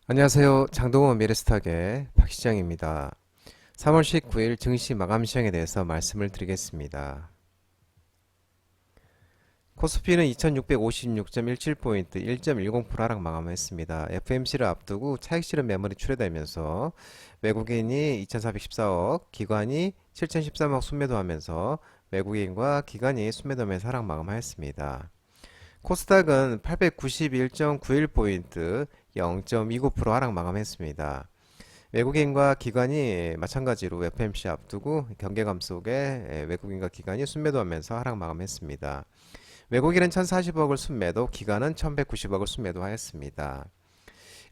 안녕하세요. 장동원 미래스탁의 박시장입니다. 3월 19일 증시 마감 시장에 대해서 말씀을 드리겠습니다. 코스피는 2656.17포인트 1.10% 하락 마감했습니다. FMC를 앞두고 차익 실현 매물이 출회되면서 외국인이 2414억, 기관이 7013억 순매도하면서 외국인과 기관이 순매도하면서 하락 마감하였습니다. 코스닥은 891.91포인트 0.29% 하락 마감했습니다. 외국인과 기관이 마찬가지로 FMC 앞두고 경계감 속에 외국인과 기관이 순매도하면서 하락 마감했습니다. 외국인은 1040억을 순매도, 기관은 1190억을 순매도하였습니다.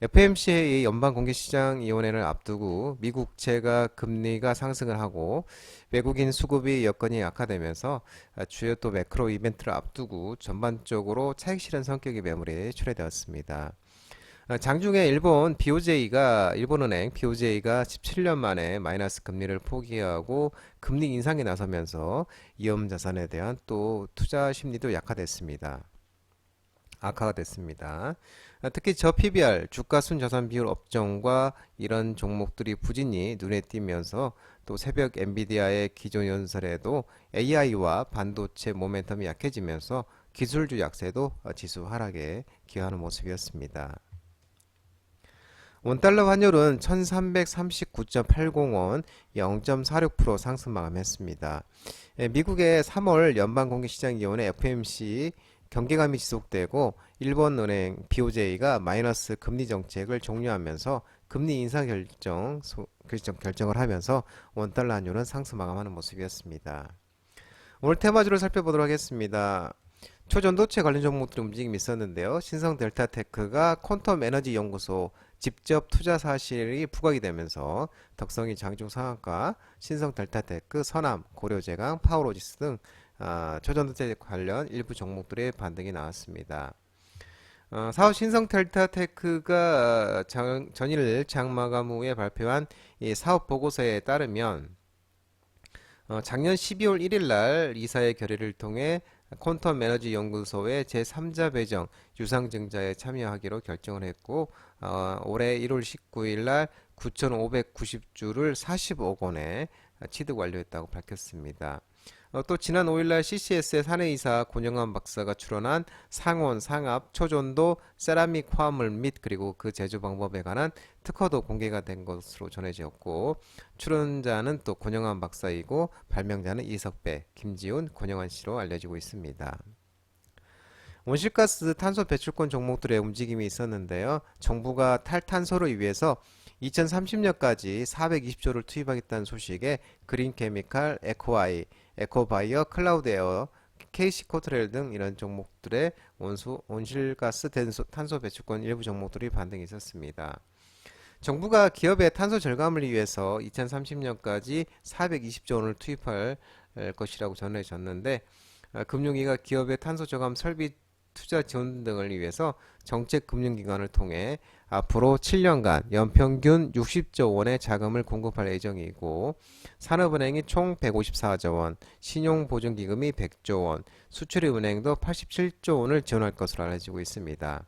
FMC의 연방공개시장위원회를 앞두고 미국채가 금리가 상승을 하고 외국인 수급이 여건이 악화되면서 주요 또 매크로 이벤트를 앞두고 전반적으로 차익 실현 성격의 매물이 출회되었습니다. 장중에 일본은행 BOJ가 17년 만에 마이너스 금리를 포기하고 금리 인상에 나서면서 위험 자산에 대한 또 투자 심리도 악화가 됐습니다. 특히 저 PBR, 주가 순자산 비율 업종과 이런 종목들이 부진이 눈에 띄면서 또 새벽 엔비디아의 기존 연설에도 AI와 반도체 모멘텀이 약해지면서 기술주 약세도 지수 하락에 기여하는 모습이었습니다. 원달러 환율은 1339.80원 0.46% 상승 마감했습니다. 미국의 3월 연방공개시장위원회 FMC 경계감이 지속되고 일본은행 BOJ가 마이너스 금리 정책을 종료하면서 금리 인상 결정을 하면서 원달러 환율은 상승 마감하는 모습이었습니다. 오늘 테마주를 살펴보도록 하겠습니다. 초전도체 관련 종목들의 움직임이 있었는데요. 신성 델타테크가 퀀텀 에너지 연구소 직접 투자 사실이 부각이 되면서 덕성이 장중 상한가, 신성 델타테크, 선암, 고려제강, 파워로지스 등 초전도체 관련 일부 종목들의 반등이 나왔습니다. 사업 신성 델타테크가 전일 장마감 후에 발표한 이 사업 보고서에 따르면 작년 12월 1일 날 이사의 결의를 통해 퀀텀 에너지 연구소의 제3자 배정 유상증자에 참여하기로 결정을 했고 올해 1월 19일 날 9,590주를 40억 원에 취득 완료했다고 밝혔습니다. 또 지난 5일날 CCS의 사내이사 권영환 박사가 출연한 상온, 상압, 초전도 세라믹 화물 및 그리고 그 제조 방법에 관한 특허도 공개가 된 것으로 전해졌고 출연자는 또 권영환 박사이고 발명자는 이석배, 김지훈, 권영환 씨로 알려지고 있습니다. 온실가스 탄소 배출권 종목들의 움직임이 있었는데요. 정부가 탈탄소를 위해서 2030년까지 420조를 투입하겠다는 소식에 그린케미칼, 에코아이, 에코바이어, 클라우드에어, KC코트레일 등 이런 종목들의 온실가스 탄소 배출권 일부 종목들이 반등이 있었습니다. 정부가 기업의 탄소 절감을 위해서 2030년까지 420조 원을 투입할 것이라고 전해졌는데 금융위가 기업의 탄소 저감 설비 투자 지원 등을 위해서 정책금융기관을 통해 앞으로 7년간 연평균 60조 원의 자금을 공급할 예정이고 산업은행이 총 154조 원, 신용보증기금이 100조 원, 수출입은행도 87조 원을 지원할 것으로 알려지고 있습니다.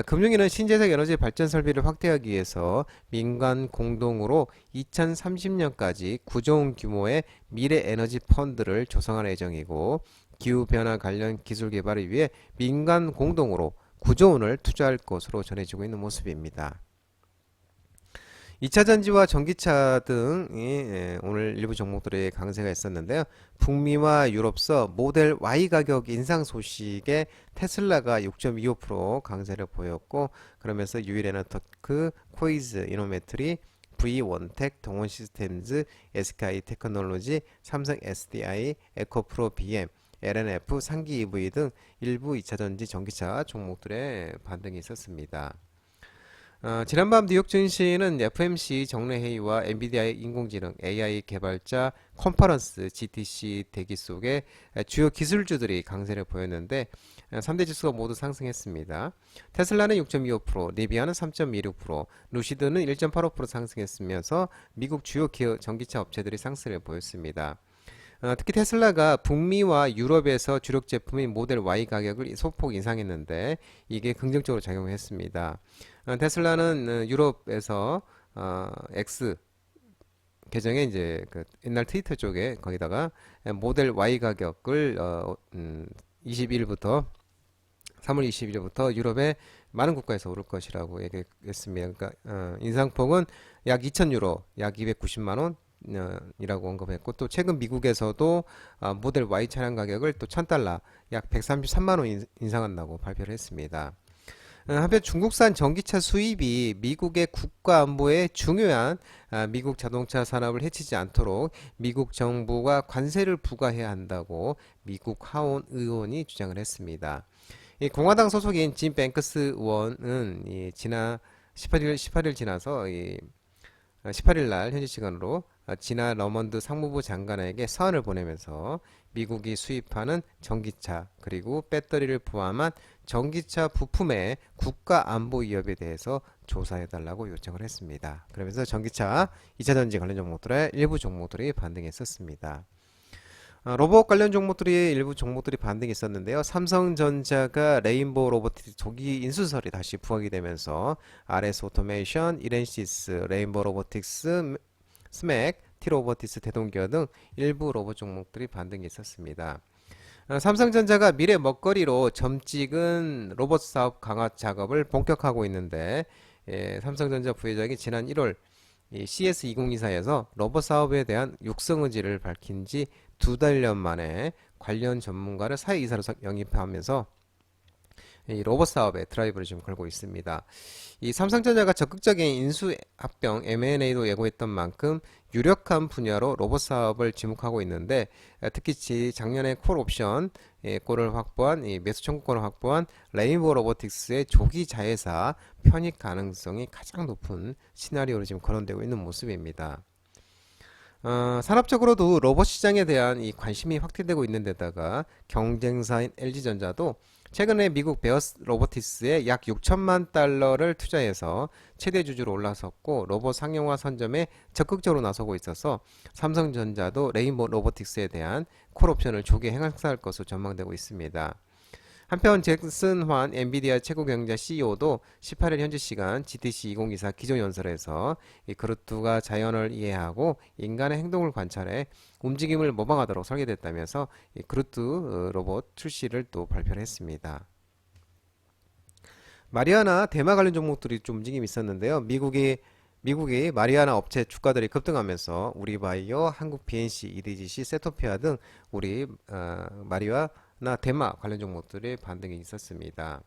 금융위는 신재생 에너지 발전 설비를 확대하기 위해서 민간 공동으로 2030년까지 9조 원 규모의 미래 에너지 펀드를 조성할 예정이고 기후변화 관련 기술 개발을 위해 민간 공동으로 9조 원을 투자할 것으로 전해지고 있는 모습입니다. 2차 전지와 전기차 등이 오늘 일부 종목들의 강세가 있었는데요. 북미와 유럽서 모델 Y 가격 인상 소식에 테슬라가 6.25% 강세를 보였고 그러면서 유일에너테크, 코이즈, 이노메트리, V원텍, 동원시스템즈, SK 테크놀로지, 삼성 SDI, 에코프로 BM, LNF, 상기 EV 등 일부 2차전지 전기차 종목들의 반등이 있었습니다. 지난밤 뉴욕 증시는 FMC 정례회의와 엔비디아의 인공지능 AI 개발자 컨퍼런스 GTC 대기 속에 주요 기술주들이 강세를 보였는데 3대 지수가 모두 상승했습니다. 테슬라는 6.25%, 리비아는 3.26%, 루시드는 1.85% 상승했으면서 미국 주요 전기차 업체들이 상승을 보였습니다. 특히 테슬라가 북미와 유럽에서 주력 제품인 모델 Y 가격을 소폭 인상했는데 이게 긍정적으로 작용했습니다. 테슬라는 유럽에서 X 계정에 이제 그 옛날 트위터 쪽에 거기다가 모델 Y 가격을 22일부터 3월 20일부터 유럽의 많은 국가에서 오를 것이라고 얘기했습니다. 그러니까 인상폭은 약 2,000유로, 약 290만 원 이라고 언급했고, 또 최근 미국에서도 모델 Y 차량 가격을 또 1,000달러, 약 133만 원 인상한다고 발표를 했습니다. 한편 중국산 전기차 수입이 미국의 국가 안보에 중요한 미국 자동차 산업을 해치지 않도록 미국 정부가 관세를 부과해야 한다고 미국 하원 의원이 주장을 했습니다. 이 공화당 소속인 짐 뱅크스 의원은 지난 18일 지나서 18일 날 현지 시간으로 지나 러먼드 상무부 장관에게 서한을 보내면서 미국이 수입하는 전기차 그리고 배터리를 포함한 전기차 부품의 국가 안보 위협에 대해서 조사해달라고 요청을 했습니다. 그러면서 전기차, 2차전지 관련 종목들의 일부 종목들이 반등했었습니다. 로봇 관련 종목들이 일부 종목들이 반등했었는데요. 삼성전자가 레인보우 로보틱스 조기 인수설이 다시 부각이 되면서 RS 오토메이션, 이렌시스, 레인보우 로보틱스, 스맥, 티로보틱스, 대동기어 등 일부 로봇 종목들이 반등했었습니다. 삼성전자가 미래 먹거리로 점찍은 로봇 사업 강화 작업을 본격화하고 있는데, 삼성전자 부회장이 지난 1월 CS2024에서 로봇 사업에 대한 육성 의지를 밝힌 지 2달 만에 관련 전문가를 사회이사로 영입하면서 이 로봇 사업에 드라이브를 지금 걸고 있습니다. 이 삼성전자가 적극적인 인수합병 M&A도 예고했던 만큼 유력한 분야로 로봇 사업을 지목하고 있는데, 특히 작년에 콜옵션 콜을 확보한 매수 청구권을 확보한 레인보우 로보틱스의 조기 자회사 편입 가능성이 가장 높은 시나리오로 지금 거론되고 있는 모습입니다. 산업적으로도 로봇 시장에 대한 이 관심이 확대되고 있는 데다가 경쟁사인 LG전자도 최근에 미국 베어스 로보틱스에 약 6천만 달러를 투자해서 최대 주주로 올라섰고, 로봇 상용화 선점에 적극적으로 나서고 있어서 삼성전자도 레인보우 로보틱스에 대한 콜옵션을 조기 행사할 것으로 전망되고 있습니다. 한편 잭슨 환 엔비디아 최고 경영자 CEO도 18일 현지 시간 GTC 2024 기조연설에서 이 그루트가 자연을 이해하고 인간의 행동을 관찰해 움직임을 모방하도록 설계됐다면서 이 그루트 로봇 출시를 또 발표를 했습니다. 마리아나 대마 관련 종목들이 좀 움직임이 있었는데요. 미국의 마리아나 업체 주가들이 급등하면서 우리바이오, 한국 BNC, EDGC, 세토피아 등 우리 마리아나 대마 관련 종목들의 반등이 있었습니다.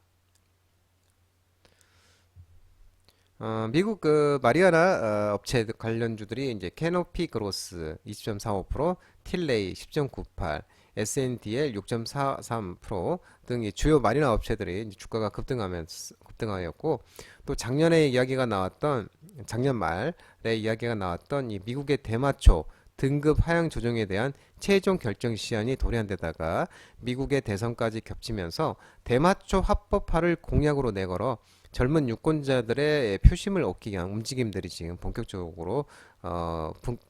미국 그 마리아나 업체 관련주들이 이제 캐노피 그로스 20.45%, 틸레이 10.98, SNDL 6.43%등 주요 마리나 업체들이 이제 주가가 급등하였고, 또 작년에 이야기가 나왔던 작년 말에 이야기가 나왔던 이 미국의 대마초 등급 하향 조정에 대한 최종 결정 시한이 도래한 데다가 미국의 대선까지 겹치면서 대마초 합법화를 공약으로 내걸어 젊은 유권자들의 표심을 얻기 위한 움직임들이 지금 본격적으로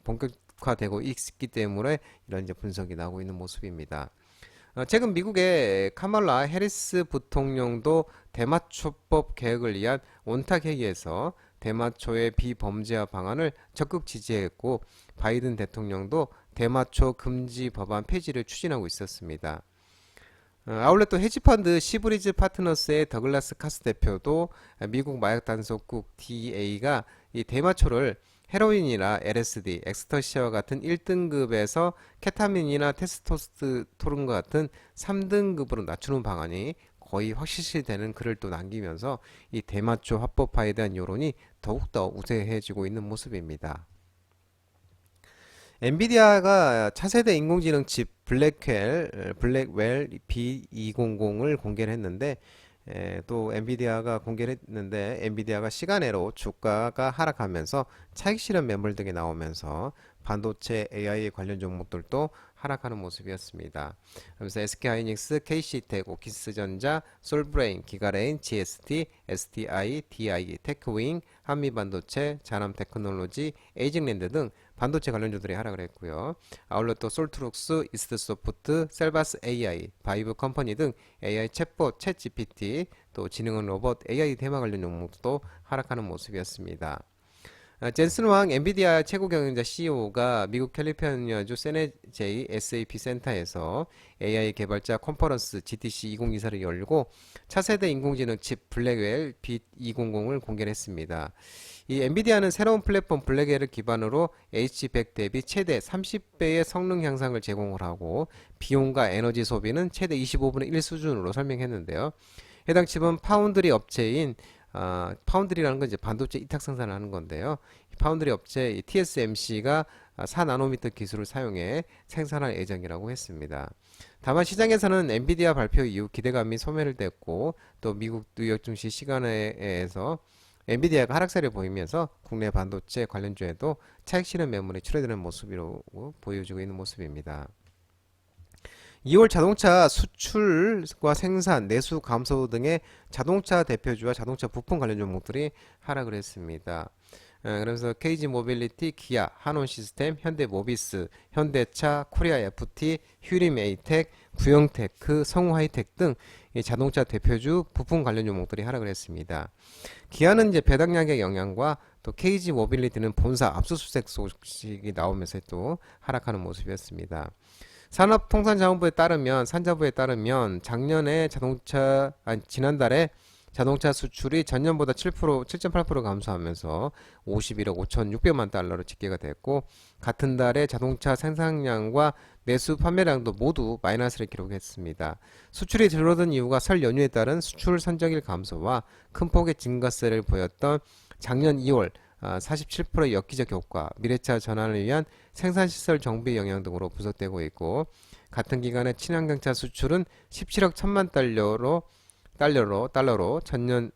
본격화되고 있기 때문에 이런 이제 분석이 나오고 있는 모습입니다. 최근 미국의 카말라 해리스 부통령도 대마초법 개혁을 위한 온탁 회의에서 대마초의 비범죄화 방안을 적극 지지했고, 바이든 대통령도 대마초 금지 법안 폐지를 추진하고 있었습니다. 아울렛 또 헤지펀드 시브리즈 파트너스의 더글라스 카스 대표도 미국 마약 단속국 DEA가 이 대마초를 헤로인이나 LSD, 엑스터시와 같은 1등급에서 케타민이나 테스토스테론과 같은 3등급으로 낮추는 방안이 거의 확실시되는 글을 또 남기면서 이 대마초 합법화에 대한 여론이 더욱더 우세해지고 있는 모습입니다. 엔비디아가 차세대 인공지능 칩 블랙웰 B200을 공개를 했는데, 또 엔비디아가 공개를 했는데 엔비디아가 시간외로 주가가 하락하면서 차익 실현 매물 등이 나오면서 반도체 AI 관련 종목들도 하락하는 모습이었습니다. 그래서 SK하이닉스, KC텍, 오키스전자, 솔브레인, 기가레인, GST, STI, DI, 테크윙, 한미반도체, 잔암테크놀로지, 에이징랜드 등 반도체 관련주들이 하락을 했고요. 아울러 또 솔트룩스, 이스트소프트, 셀바스 AI, 바이브 컴퍼니 등 AI 챗봇, 챗 GPT, 또 지능은 로봇, AI 테마 관련 종목도 하락하는 모습이었습니다. 젠슨 왕 엔비디아 최고 경영자 CEO가 미국 캘리포니아주 세네제이 SAP 센터에서 AI 개발자 컨퍼런스 GTC 2024를 열고 차세대 인공지능 칩 블랙웰 빛200을 공개했습니다. 이 엔비디아는 새로운 플랫폼 블랙웰을 기반으로 H100 대비 최대 30배의 성능 향상을 제공을 하고 비용과 에너지 소비는 최대 25분의 1 수준으로 설명했는데요. 해당 칩은 파운드리 업체인 파운드리라는 건 이제 반도체 이탁 생산을 하는 건데요. 파운드리 업체 TSMC가 4나노미터 기술을 사용해 생산할 예정이라고 했습니다. 다만 시장에서는 엔비디아 발표 이후 기대감이 소멸을 됐고 또 미국 뉴욕 증시 시간에서 엔비디아가 하락세를 보이면서 국내 반도체 관련주에도 차익 실현 매물이 출회되는 모습으로 보여지고 있는 모습입니다. 2월 자동차 수출과 생산, 내수 감소 등의 자동차 대표주와 자동차 부품 관련 종목들이 하락을 했습니다. 그래서 KG 모빌리티, 기아, 한온 시스템, 현대 모비스, 현대차, 코리아 FT, 휴림 에이텍, 구형테크, 성우 하이텍 등 자동차 대표주 부품 관련 종목들이 하락을 했습니다. 기아는 이제 배당량의 영향과 또 KG 모빌리티는 본사 압수수색 소식이 나오면서 또 하락하는 모습이었습니다. 산업통상자원부에 따르면 산자부에 따르면 지난달에 자동차 수출이 전년보다 7.8% 감소하면서 51억 5,600만 달러로 집계가 됐고 같은 달에 자동차 생산량과 내수 판매량도 모두 마이너스를 기록했습니다. 수출이 줄어든 이유가 설 연휴에 따른 수출 선적일 감소와 큰 폭의 증가세를 보였던 작년 2월 47%의 엽기적 효과, 미래차 전환을 위한 생산시설 정비 영향 등으로 분석되고 있고 같은 기간에 친환경차 수출은 17억 1천만 달러로 전년이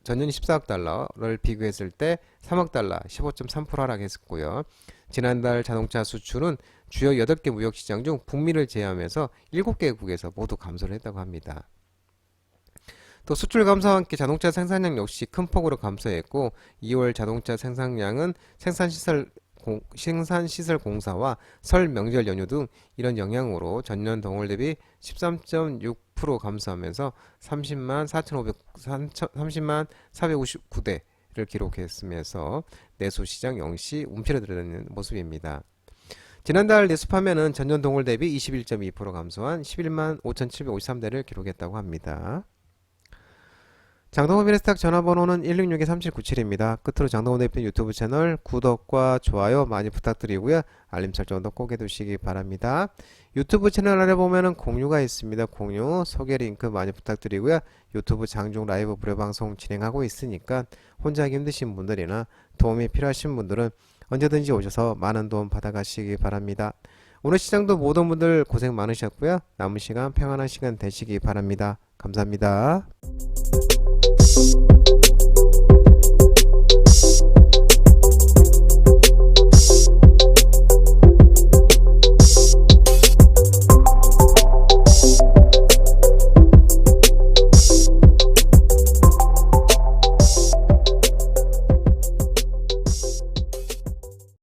14억 달러를 비교했을 때 3억 달러 15.3% 하락했고요. 지난달 자동차 수출은 주요 8개 무역시장 중 북미를 제외하면서 7개국에서 모두 감소를 했다고 합니다. 또 수출 감소와 함께 자동차 생산량 역시 큰 폭으로 감소했고 2월 자동차 생산량은 생산시설 공사와 설 명절 연휴 등 이런 영향으로 전년 동월 대비 13.6% 감소하면서 30만 459대를 기록했으면서 내수시장 역시 움츠러드는 모습입니다. 지난달 내수 판매는 전년 동월 대비 21.2% 감소한 11만 5,753대를 기록했다고 합니다. 장동훈 미래스탁 전화번호는 166-3797입니다. 끝으로 장동훈 대표 유튜브 채널 구독과 좋아요 많이 부탁드리고요. 알림 설정도 꼭 해두시기 바랍니다. 유튜브 채널 아래 보면은 공유가 있습니다. 공유, 소개 링크 많이 부탁드리고요. 유튜브 장중 라이브 무료 방송 진행하고 있으니까 혼자 하기 힘드신 분들이나 도움이 필요하신 분들은 언제든지 오셔서 많은 도움 받아가시기 바랍니다. 오늘 시장도 모든 분들 고생 많으셨고요. 남은 시간 평안한 시간 되시기 바랍니다. 감사합니다.